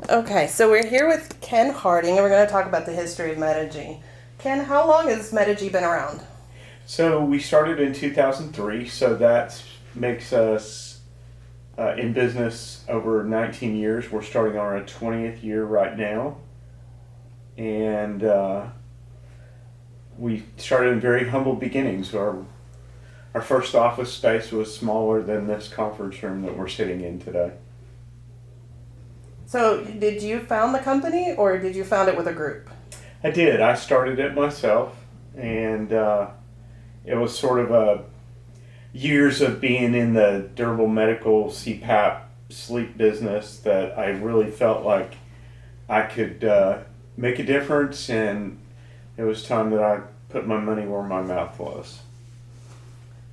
Okay, so we're here with Ken Harding, and we're going to talk about the history of Medigy. Ken, how long has Medigy been around? So we started in 2003, so that makes us in business over 19 years. We're starting on our 20th year right now. And we started in very humble beginnings. Our first office space was smaller than this conference room that we're sitting in today. So, did you found the company, or did you found it with a group? I did. I started it myself, and it was sort of a years of being in the durable medical CPAP sleep business that I really felt like I could make a difference, and it was time that I put my money where my mouth was.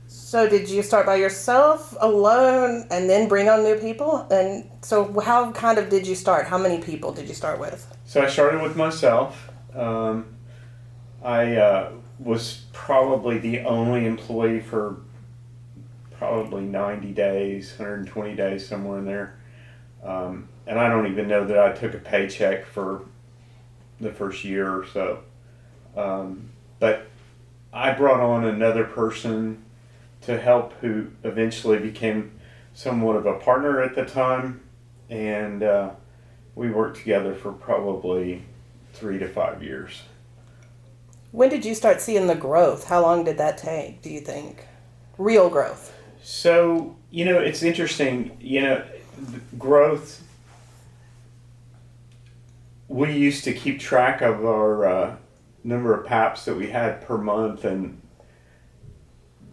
So, did you start by yourself, alone, and then bring on new people? And so, how kind of did you start? How many people did you start with? So I started with myself. I was probably the only employee for probably 90 days, 120 days, somewhere in there. And I don't even know that I took a paycheck for the first year or so. But I brought on another person to help who eventually became somewhat of a partner at the time. And we worked together for probably 3 to 5 years. When did you start seeing the growth? How long did that take, do you think? Real growth. So, it's interesting, growth. We used to keep track of our number of PAPs that we had per month, and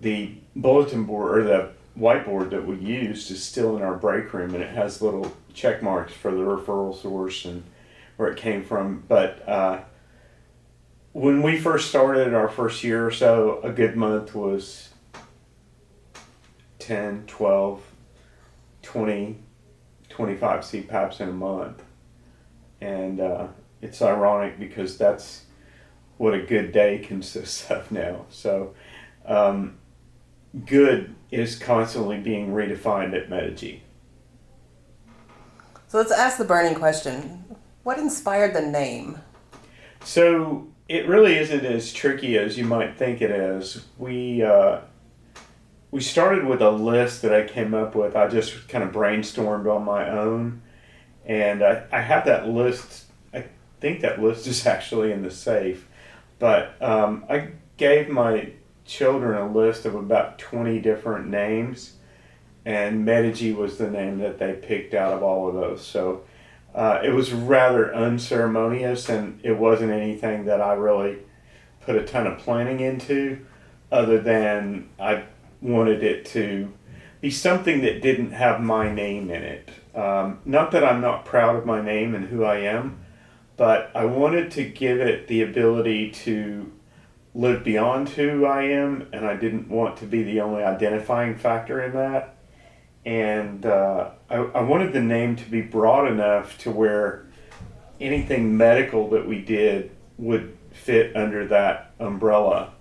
the bulletin board or the whiteboard that we used is still in our break room, and it has little check marks for the referral source and where it came from. But when we first started our first year or so, a good month was 10, 12, 20, 25 CPAPs in a month. And it's ironic because that's what a good day consists of now. So good is constantly being redefined at Medigy. So, let's ask the burning question. What inspired the name? So it really isn't as tricky as you might think it is. We started with a list that I came up with. I just kind of brainstormed on my own, and I have that list. I think that list is actually in the safe, but I gave my children a list of about 20 different names, and Medigy was the name that they picked out of all of those. So it was rather unceremonious, and it wasn't anything that I really put a ton of planning into, other than I wanted it to be something that didn't have my name in it. Not that I'm not proud of my name and who I am, but I wanted to give it the ability to live beyond who I am, and I didn't want to be the only identifying factor in that. And I wanted the name to be broad enough to where anything medical that we did would fit under that umbrella,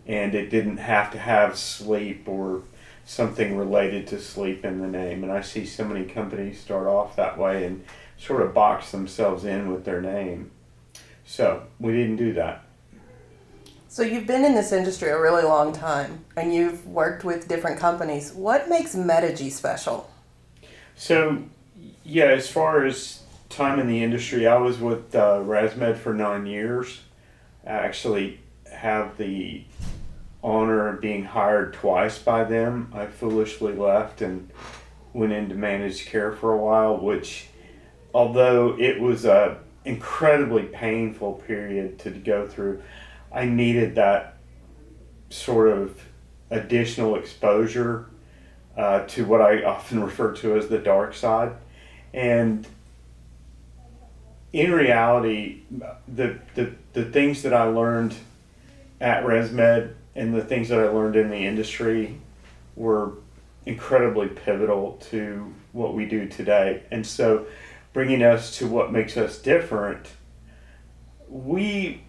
and it didn't have to have sleep or something related to sleep in the name. And I see so many companies start off that way and sort of box themselves in with their name. So we didn't do that. So you've been in this industry a really long time and you've worked with different companies. What makes Medigy special? So, yeah, as far as time in the industry, I was with ResMed for 9 years. I actually have the honor of being hired twice by them. I foolishly left and went into managed care for a while, which, although it was a incredibly painful period to go through, I needed that sort of additional exposure to what I often refer to as the dark side. And in reality, the things that I learned at ResMed and the things that I learned in the industry were incredibly pivotal to what we do today. And so, bringing us to what makes us different, we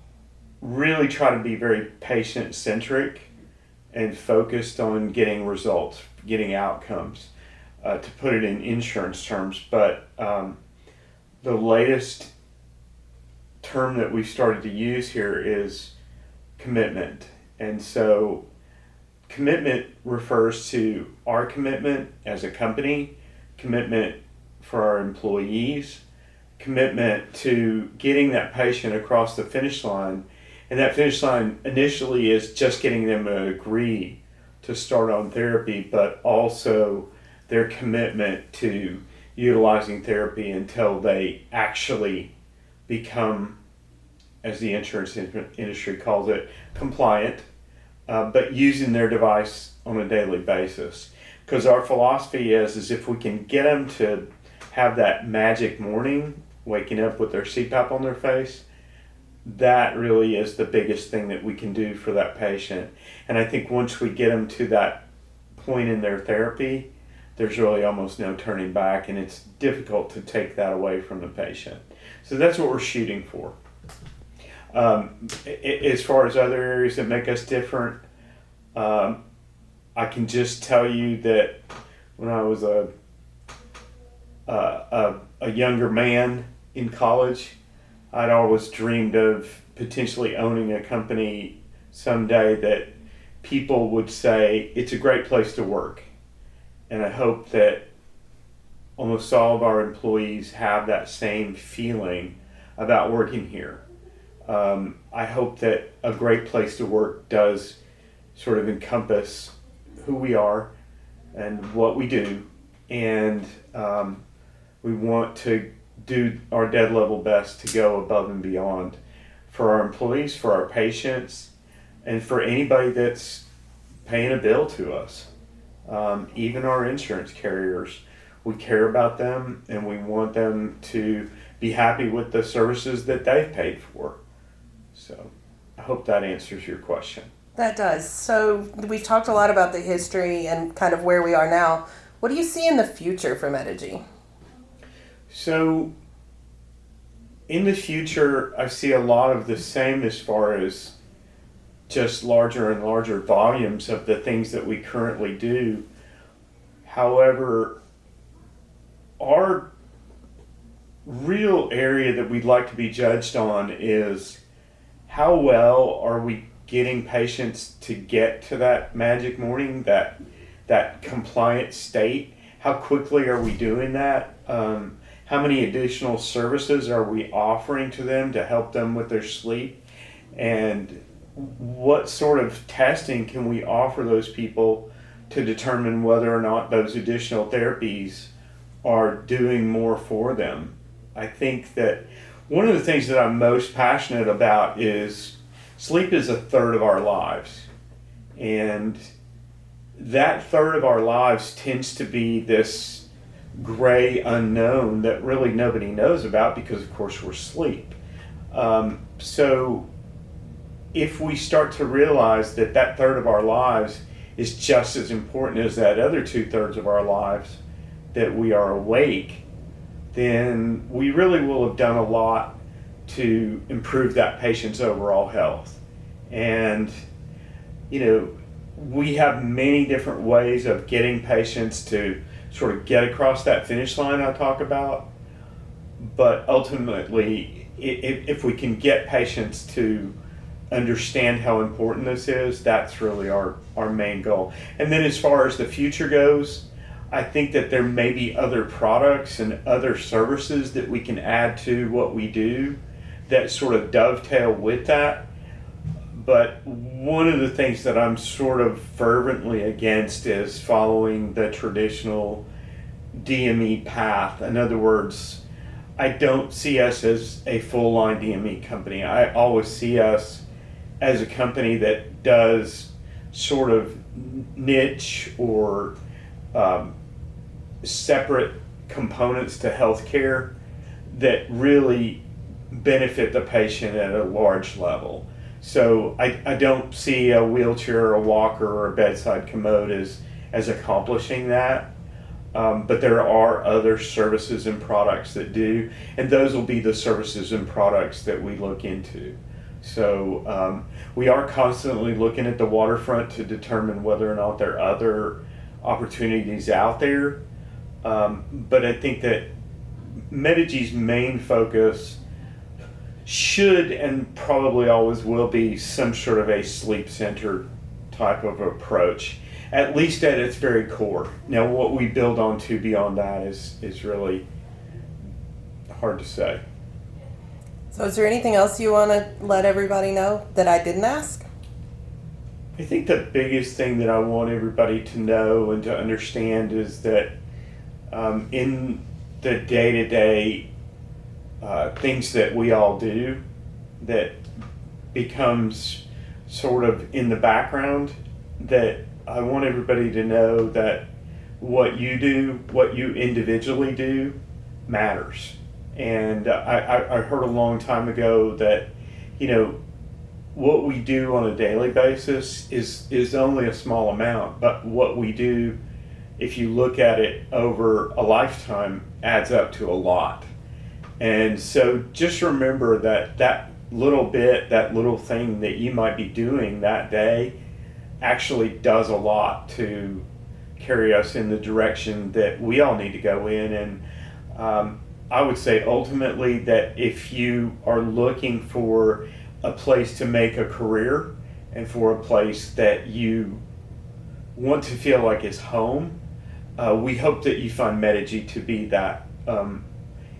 really try to be very patient centric and focused on getting results, getting outcomes, to put it in insurance terms. But the latest term that we've started to use here is commitment. And so commitment refers to our commitment as a company, commitment for our employees, commitment to getting that patient across the finish line. And that finish line initially is just getting them to agree to start on therapy, but also their commitment to utilizing therapy until they actually become, as the insurance industry calls it, compliant, but using their device on a daily basis. Because our philosophy is if we can get them to have that magic morning, waking up with their CPAP on their face, that really is the biggest thing that we can do for that patient. And I think once we get them to that point in their therapy, there's really almost no turning back, and it's difficult to take that away from the patient. So that's what we're shooting for. As far as other areas that make us different, I can just tell you that when I was a younger man in college, I'd always dreamed of potentially owning a company someday that people would say it's a great place to work. And I hope that almost all of our employees have that same feeling about working here. I hope that a great place to work does sort of encompass who we are and what we do. And we want to do our dead level best to go above and beyond for our employees, for our patients, and for anybody that's paying a bill to us. Even our insurance carriers, we care about them and we want them to be happy with the services that they've paid for. So I hope that answers your question. That does. So we've talked a lot about the history and kind of where we are now. What do you see in the future for Medigy? So in the future, I see a lot of the same as far as just larger and larger volumes of the things that we currently do. However, our real area that we'd like to be judged on is how well are we getting patients to get to that magic morning, that compliant state? How quickly are we doing that? How many additional services are we offering to them to help them with their sleep? And what sort of testing can we offer those people to determine whether or not those additional therapies are doing more for them? I think that one of the things that I'm most passionate about is sleep is a third of our lives. And that third of our lives tends to be this gray unknown that really nobody knows about because, of course, we're asleep. So if we start to realize that that third of our lives is just as important as that other 2/3 of our lives that we are awake, then we really will have done a lot to improve that patient's overall health. And, we have many different ways of getting patients to sort of get across that finish line I talk about. But ultimately, if we can get patients to understand how important this is, that's really our main goal. And then as far as the future goes, I think that there may be other products and other services that we can add to what we do that sort of dovetail with that. But one of the things that I'm sort of fervently against is following the traditional DME path. In other words, I don't see us as a full-line DME company. I always see us as a company that does sort of niche or separate components to healthcare that really benefit the patient at a large level. So I don't see a wheelchair or a walker or a bedside commode as accomplishing that. But there are other services and products that do, and those will be the services and products that we look into. So we are constantly looking at the waterfront to determine whether or not there are other opportunities out there. But I think that Medigy's main focus should and probably always will be some sort of a sleep center type of approach, at least at its very core. Now, what we build onto beyond that is really hard to say. So is there anything else you want to let everybody know that I didn't ask? I think the biggest thing that I want everybody to know and to understand is that in the day-to-day things that we all do, that becomes sort of in the background, that I want everybody to know that what you do, what you individually do, matters. And I heard a long time ago that, what we do on a daily basis is only a small amount, but what we do, if you look at it over a lifetime, adds up to a lot. And so just remember that little bit, that little thing that you might be doing that day actually does a lot to carry us in the direction that we all need to go in. And I would say ultimately that if you are looking for a place to make a career and for a place that you want to feel like is home, we hope that you find Medigy to be that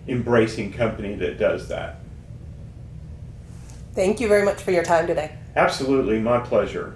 embracing company that does that. Thank you very much for your time today. Absolutely, my pleasure.